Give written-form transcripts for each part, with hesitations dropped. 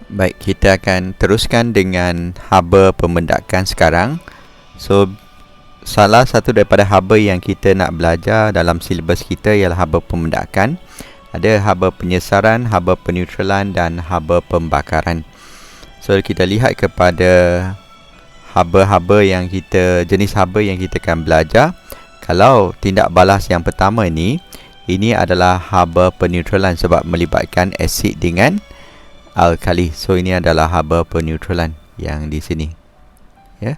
Baik, kita akan teruskan dengan haba pembendakan sekarang. So, salah satu daripada haba yang kita nak belajar dalam silibus kita ialah haba pembendakan. Ada haba penyesaran, haba peneutralan dan haba pembakaran. So, kita lihat kepada haba-haba yang kita, jenis haba yang kita akan belajar. Kalau tindak balas yang pertama ini adalah haba peneutralan sebab melibatkan asid dengan alkali. So ini adalah haba peneutralan yang di sini. Ya.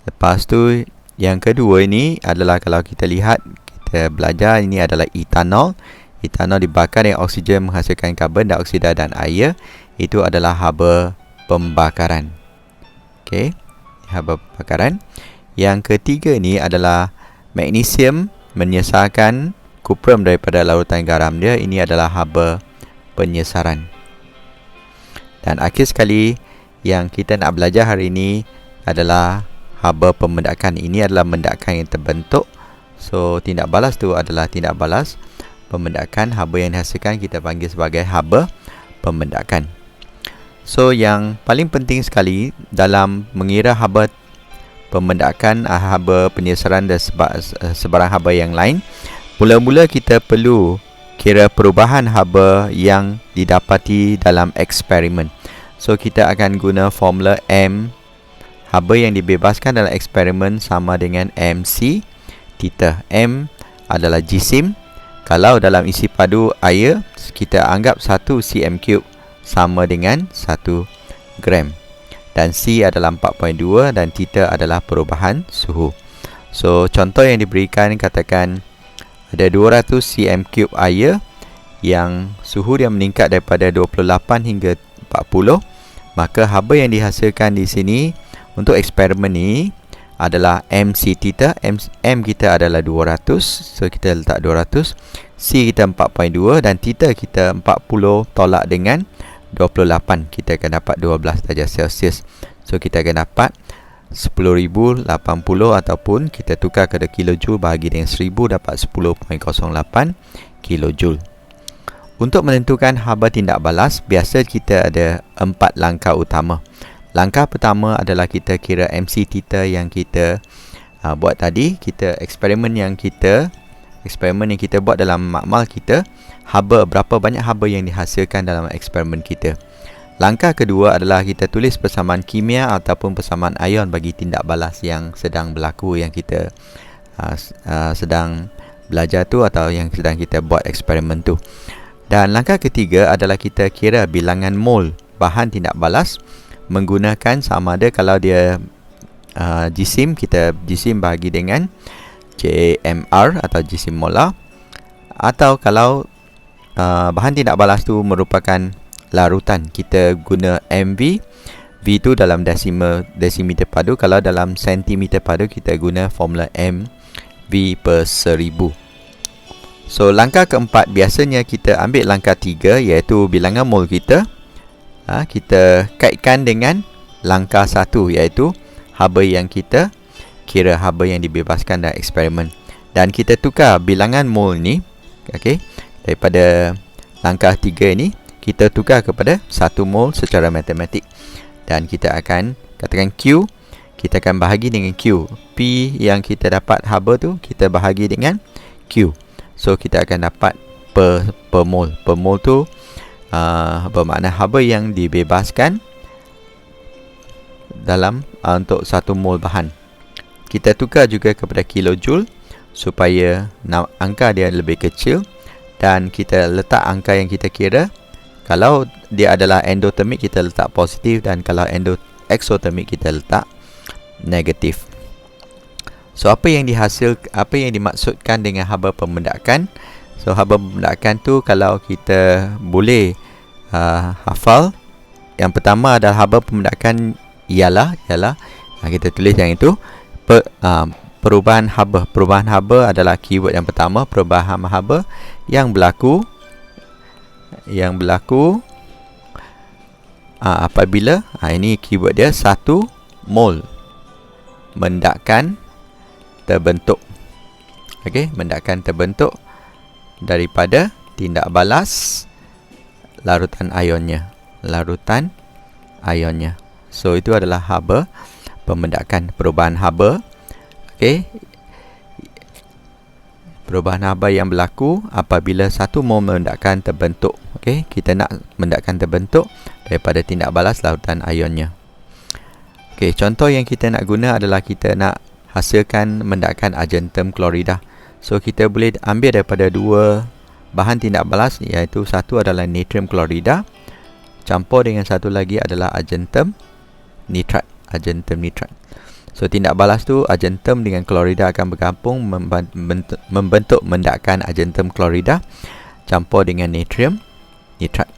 Lepas tu yang kedua ini adalah kalau kita lihat, kita belajar ini adalah etanol. Etanol dibakar dengan oksigen menghasilkan karbon dioksida dan air. Itu adalah haba pembakaran. Okey, haba pembakaran. Yang ketiga ini adalah magnesium menyesarkan kuprum daripada larutan garam dia. Ini adalah haba penyesaran. Dan akhir sekali yang kita nak belajar hari ini adalah haba pembendakan. Ini adalah mendakan yang terbentuk. So tindak balas tu adalah tindak balas pembendakan. Haba yang dihasilkan kita panggil sebagai haba pembendakan. So yang paling penting sekali dalam mengira haba pembendakan, haba penyesaran dan sebarang haba yang lain, mula-mula kita perlu kira perubahan haba yang didapati dalam eksperimen. So kita akan guna formula M. Haba yang dibebaskan dalam eksperimen sama dengan MC theta. M adalah jisim. Kalau dalam isi padu air, kita anggap 1 cm3 sama dengan 1 gram. Dan C adalah 4.2 dan theta adalah perubahan suhu. So contoh yang diberikan, katakan ada 200 cm3 air yang suhu dia meningkat daripada 28 hingga 40, maka haba yang dihasilkan di sini untuk eksperimen ni adalah MC theta. M kita adalah 200, so kita letak 200. C kita 4.2 dan theta kita 40 tolak dengan 28, kita akan dapat 12 darjah Celsius. So kita akan dapat 10,080 ataupun kita tukar ke kilojoule bahagi dengan 1000 dapat 10.08 kilojoule. Untuk menentukan haba tindak balas, biasa kita ada 4 langkah utama. Langkah pertama adalah kita kira MC theta yang kita buat tadi. Eksperimen yang kita buat dalam makmal kita, berapa banyak haba yang dihasilkan dalam eksperimen kita. Langkah kedua adalah kita tulis persamaan kimia ataupun persamaan ion bagi tindak balas yang sedang berlaku, yang kita sedang belajar tu atau yang sedang kita buat eksperimen tu. Dan langkah ketiga adalah kita kira bilangan mol bahan tindak balas menggunakan sama ada kalau dia jisim, kita jisim bahagi dengan JMR atau jisim molar, atau kalau bahan tindak balas tu merupakan larutan, kita guna MV. V tu dalam desimeter padu. Kalau dalam sentimeter padu kita guna formula MV per 1000. So langkah keempat, biasanya kita ambil langkah 3 iaitu bilangan mol kita. Kita kaitkan dengan langkah 1 iaitu haba yang kita kira, haba yang dibebaskan dalam eksperimen. Dan kita tukar bilangan mol ni, okey, daripada langkah 3 ini kita tukar kepada 1 mol secara matematik. Dan kita akan katakan Q, kita akan bahagi dengan Q. P yang kita dapat haba tu kita bahagi dengan Q. So kita akan dapat per mol. Per mol tu bermakna haba yang dibebaskan dalam untuk 1 mol bahan. Kita tukar juga kepada kilojoule supaya angka dia lebih kecil, dan kita letak angka yang kita kira. Kalau dia adalah endotermik kita letak positif, dan kalau exotermik kita letak negatif. So apa yang dimaksudkan dengan haba pembendakan? So haba pembendakan tu kalau kita boleh hafal, yang pertama adalah haba pembendakan ialah kita tulis yang itu perubahan haba. Perubahan haba adalah keyword yang pertama. Perubahan haba yang berlaku apabila ini keyword dia 1 mol mendakan terbentuk. Okey, mendakan terbentuk daripada tindak balas larutan ionnya. Larutan ionnya. So itu adalah haba pembendakan, perubahan haba. Okey. Perubahan haba yang berlaku apabila satu mol mendakan terbentuk. Okey, kita nak mendakan terbentuk daripada tindak balas larutan ionnya. Okey, contoh yang kita nak guna adalah kita nak hasilkan mendakan argentum klorida. So kita boleh ambil daripada dua bahan tindak balas, iaitu satu adalah natrium klorida campur dengan satu lagi adalah argentum nitrat. So tindak balas tu argentum dengan klorida akan bergabung membentuk mendakan argentum klorida campur dengan natrium nitrat.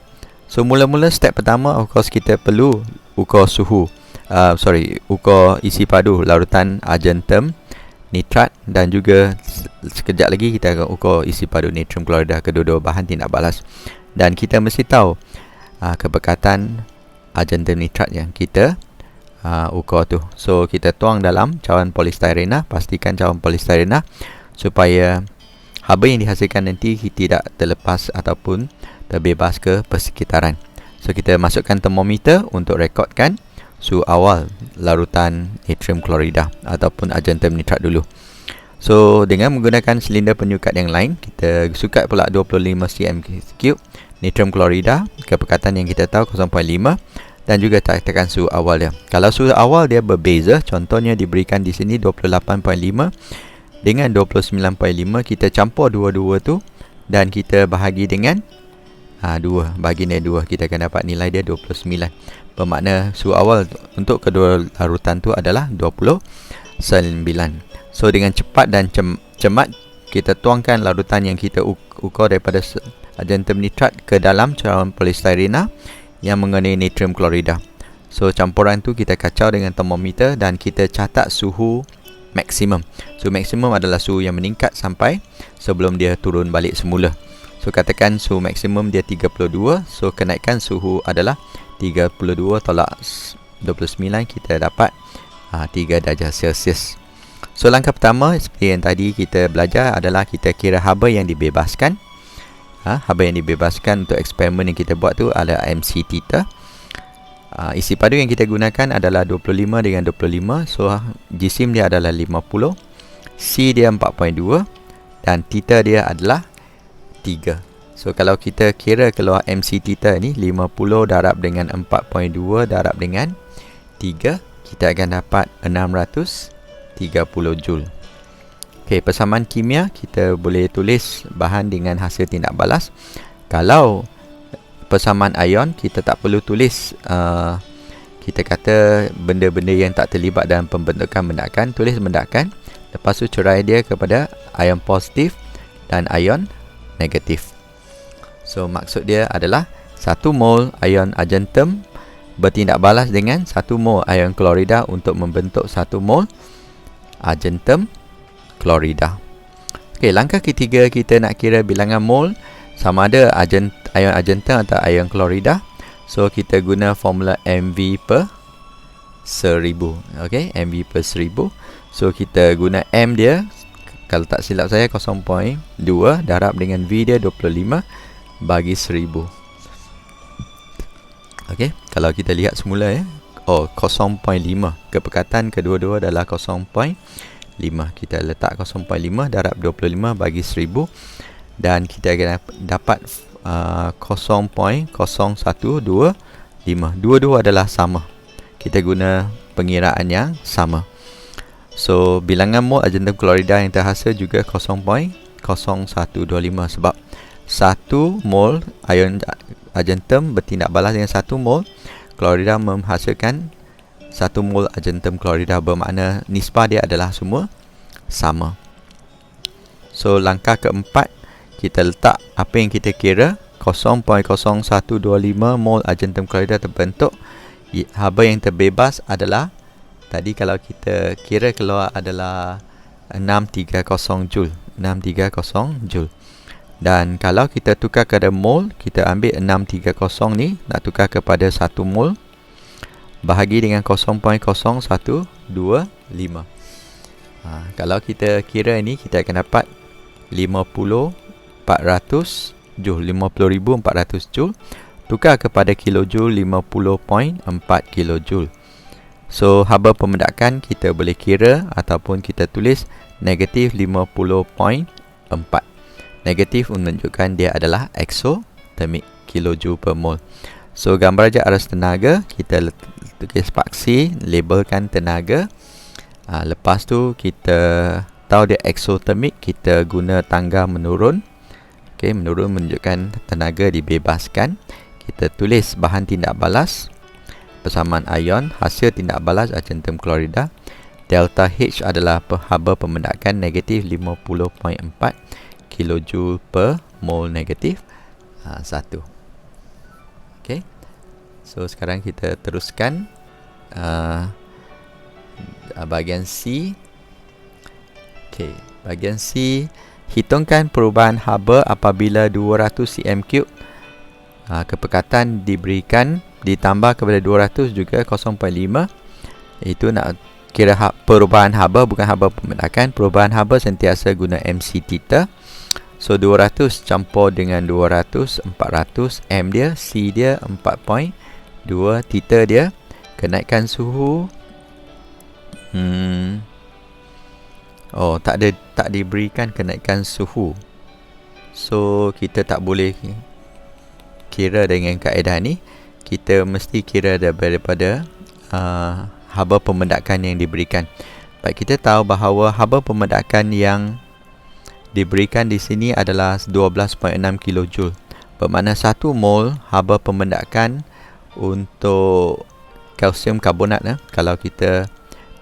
So mula-mula step pertama, of course kita perlu ukur ukur isi padu larutan argentum nitrat, dan juga sekejap lagi kita akan ukur isi padu natrium klorida, kedua-dua bahan tindak balas. Dan kita mesti tahu kepekatan argentum nitrat yang kita ukur tu. So kita tuang dalam cawan polistirena, pastikan cawan polistirena supaya haba yang dihasilkan nanti tidak terlepas ataupun terbebas ke persekitaran. So kita masukkan termometer untuk rekodkan suhu awal larutan natrium klorida ataupun argentum nitrat dulu. So dengan menggunakan silinder penyukat yang lain, kita sukat pula 25 cm3 natrium klorida, kepekatan yang kita tahu 0.5, dan juga tekan suhu awal dia. Kalau suhu awal dia berbeza, contohnya diberikan di sini 28.5 dengan 29.5, kita campur dua-dua tu dan kita bahagi dengan 2, bagi dengan 2, kita akan dapat nilai dia 29. Bermakna suhu awal untuk kedua larutan tu adalah 29. So dengan cepat dan cermat, kita tuangkan larutan yang kita ukur daripada argentum nitrat ke dalam cawan polistirena yang mengenai natrium klorida. So campuran tu kita kacau dengan termometer dan kita catat suhu maksimum. Suhu maksimum adalah suhu yang meningkat sampai sebelum dia turun balik semula. So katakan suhu maksimum dia 32, so kenaikan suhu adalah 32 tolak 29, kita dapat 3 darjah Celsius. So langkah pertama seperti yang tadi kita belajar adalah kita kira haba yang dibebaskan. Haba yang dibebaskan untuk eksperimen yang kita buat tu adalah MC theta. Isi padu yang kita gunakan adalah 25 dengan 25. So jisim dia adalah 50, C dia 4.2 dan theta dia adalah 3. So kalau kita kira keluar MC theta ni 50 darab dengan 4.2 darab dengan 3, kita akan dapat 630 Joule. Okey, persamaan kimia kita boleh tulis bahan dengan hasil tindak balas. Kalau persamaan ion, kita tak perlu tulis kita kata benda-benda yang tak terlibat dalam pembentukan mendakan, tulis mendakan, lepas tu cerai dia kepada ion positif dan ion negatif. So maksud dia adalah 1 mol ion argentum bertindak balas dengan 1 mol ion klorida untuk membentuk 1 mol argentum klorida. Okey, langkah ketiga kita nak kira bilangan mol sama ada ion argentum atau ion klorida. So kita guna formula mv per 1000. Okey, mv per 1000. So kita guna m dia, kalau tak silap saya 0.2 darab dengan v dia 25 bagi 1000. Okey, kalau kita lihat semula 0.5. Kepekatan kedua-dua adalah 0.5. Kita letak 0.5 darab 25 bagi 1000 dan kita akan dapat 0.0125. Dua-dua adalah sama. Kita guna pengiraan yang sama. So bilangan mol argentum klorida yang terhasil juga 0.0125 sebab 1 mol ion argentum bertindak balas dengan 1 mol klorida menghasilkan 1 mol argentum klorida, bermakna nisbah dia adalah semua sama. So langkah keempat, kita letak apa yang kita kira 0.0125 mol argentum klorida terbentuk. Haba yang terbebas adalah tadi kalau kita kira keluar adalah 630 Joule. 630 Joule. Dan kalau kita tukar kepada mol, kita ambil 630 ni nak tukar kepada 1 mol bahagi dengan 0.0125. Kalau kita kira ini, kita akan dapat 50,400 Joule, 50,400 Joule tukar kepada kilojoule 50.4 kilojoule. So haba pembedakan kita boleh kira ataupun kita tulis negatif 50.4. Negatif menunjukkan dia adalah exothermic kilojoule per mol. So gambar aja arus tenaga, kita tulis paksi, labelkan tenaga. Lepas tu kita tahu dia exothermic, kita guna tangga menurun. Okey, menurun menunjukkan tenaga dibebaskan. Kita tulis bahan tindak balas, persamaan ion, hasil tindak balas argentum klorida. Delta H adalah haba pembedakan negatif 50.4 kilojoule per mol negatif 1. Okey. So sekarang kita teruskan bahagian C. Okey, bahagian C, hitungkan perubahan haba apabila 200 cm3 kepekatan diberikan ditambah kepada 200 juga 0.5. Itu nak kira perubahan haba, bukan haba pembedakan. Perubahan haba sentiasa guna MC theta. So 200 campur dengan 200, 400. M dia, C dia 4.2, theta dia. Kenaikan suhu tak diberikan kenaikan suhu. So kita tak boleh kira dengan kaedah ni. Kita mesti kira daripada haba pembedakan yang diberikan. Baik, kita tahu bahawa haba pembedakan yang diberikan di sini adalah 12.6 kilojoule. Bermakna 1 mol haba pembedakan untuk kalsium karbonat. Kalau kita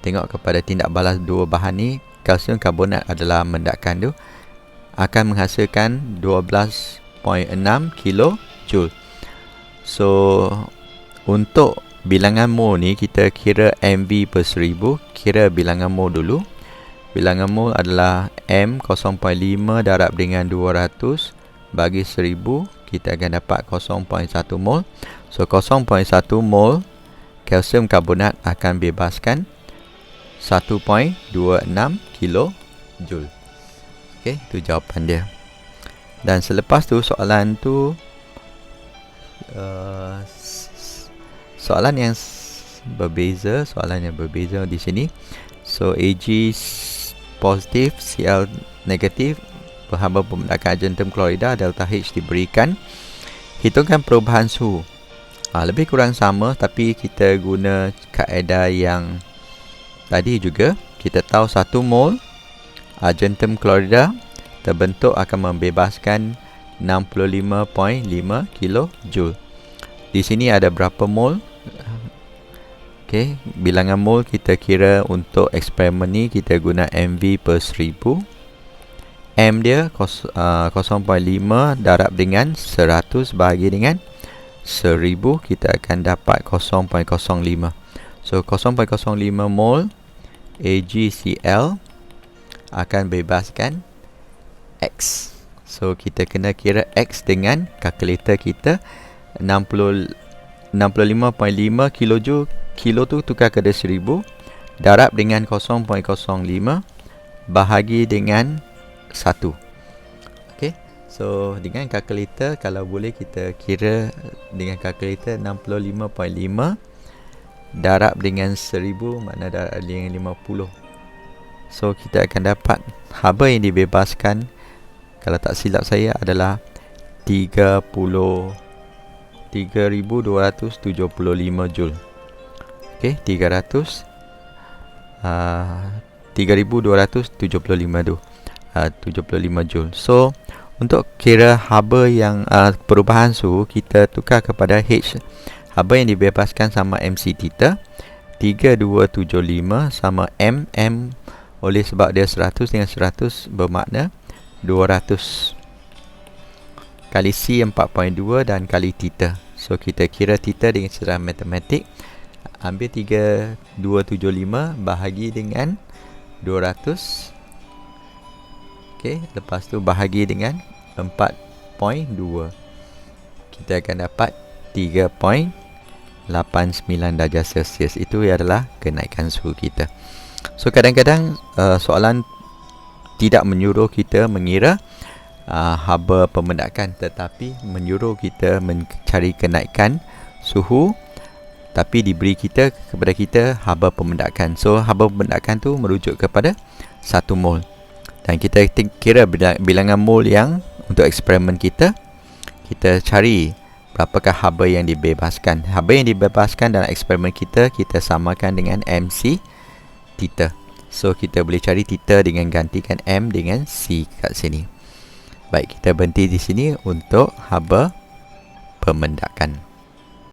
tengok kepada tindak balas dua bahan ni, kalsium karbonat adalah mendakan tu akan menghasilkan 12.6 kilojoule. So untuk bilangan mol ni kita kira MV per 1000. Kira bilangan mol dulu. Bilangan mol adalah M 0.5 darab dengan 200 bagi 1000. Kita akan dapat 0.1 mol. So 0.1 mol kalsium karbonat akan bebaskan 1.26 kilojoule. Okey, itu jawapan dia. Dan selepas tu soalan tu soalan yang berbeza di sini. So Ag positif, Cl negatif, haba pembedakan argentum klorida, delta H diberikan. Hitungkan perubahan suhu. Lebih kurang sama, tapi kita guna kaedah yang tadi juga. Kita tahu 1 mol argentum klorida terbentuk akan membebaskan 65.5 kilojoule. Di sini ada berapa mol? Okey, bilangan mol kita kira untuk eksperimen ni kita guna MV per 1000. M dia 0.5 darab dengan 100 bahagi dengan 1000, kita akan dapat 0.05. So 0.05 mol AgCl akan bebaskan X. So kita kena kira X dengan kalkulator kita. 65.5 kilojoule, kilo tu tukar kepada 1000 darab dengan 0.05 bahagi dengan 1. Okey, so dengan kalkulator kalau boleh kita kira dengan kalkulator 65.5 darab dengan 1000 makna darab dengan 50. So kita akan dapat haba yang dibebaskan, kalau tak silap saya, adalah 3,275 joule. Okey, 3,275 tu 75 joule. So untuk kira haba yang perubahan suhu, kita tukar kepada H. Haba yang dibebaskan sama MC theta. 3275 sama M. M oleh sebab dia 100 dengan 100 bermakna 200 kali C 4.2 dan kali theta. So kita kira theta dengan cara matematik. Ambil 3275 bahagi dengan 200. Okey, lepas tu bahagi dengan 4.2. Kita akan dapat 3.89 darjah Celsius. Itu adalah kenaikan suhu kita. So kadang-kadang soalan tidak menyuruh kita mengira haba pemendakan, tetapi menyuruh kita mencari kenaikan suhu, tapi diberi kepada kita haba pemendakan. So haba pemendakan tu merujuk kepada 1 mol, dan kita kira bilangan mol yang untuk eksperimen kita cari berapakah haba yang dibebaskan. Haba yang dibebaskan dalam eksperimen kita samakan dengan MC theta. So kita boleh cari theta dengan gantikan M dengan C kat sini. Baik, kita berhenti di sini untuk haba pemendakan.